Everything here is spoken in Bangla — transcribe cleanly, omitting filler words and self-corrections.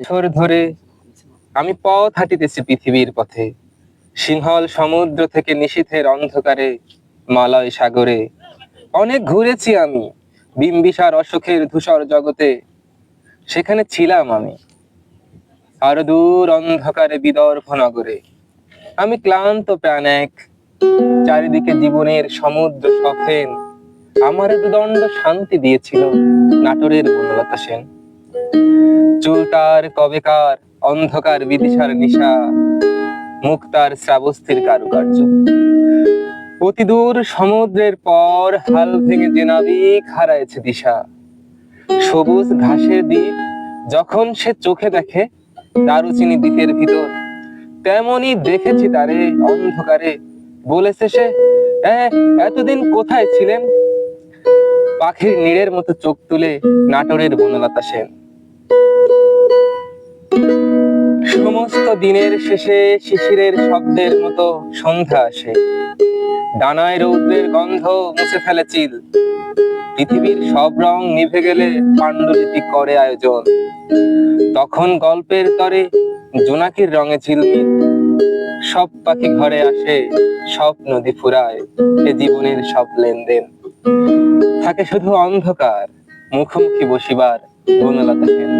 বছর ধরে আমি পথ হাঁটিতেছি পৃথিবীর পথে, সিংহল সমুদ্র থেকে নিশীথের অন্ধকারে, মালয় সাগরে অনেক ঘুরেছি আমি, বিম্বিসার অসুখের ধূসর জগতে সেখানে ছিলাম আমি। আর দূর অন্ধকারে বিদর্ভ নগরে আমি ক্লান্ত প্রাণ এক, চারিদিকে জীবনের সমুদ্র সফেন, আমার দুদণ্ড শান্তি দিয়েছিল নাটোরের বনলতা সেন। চুল তার কবেকার, অন্ধকার বিদিশার নিশা, মুক্তার শ্রাবস্তির কারুকার্য। অতি দূর সমুদ্রের পর হাল ভেঙে যে নাবিক হারাইছে দিশা, সবুজ ঘাসের দ্বীপ যখন সে চোখে দেখে দারুচিনি দ্বীপের ভিতর, তেমনি দেখেছি তারে অন্ধকারে, বলেছে সে, এতদিন কোথায় ছিলেন? পাখির নীড়ের মতো চোখ তুলে নাটোরের বনলতা সেন। সমস্ত দিনের শেষে শিশিরের শব্দের মতো সন্ধ্যা আসে, ডানায় রৌদ্রের গন্ধ মুছে ফেলে চিল, পৃথিবীর সব রং নিভে গেলে পাণ্ডুলিপি করে আয়োজন, তখন গল্পের তরে জোনাকির রঙে ঝিলমিল, সব পাখি ঘরে আসে, সব নদী ফুরায়, এ জীবনের সব লেনদেন, থাকে শুধু অন্ধকার, মুখোমুখি বসিবার বনলতা সেন।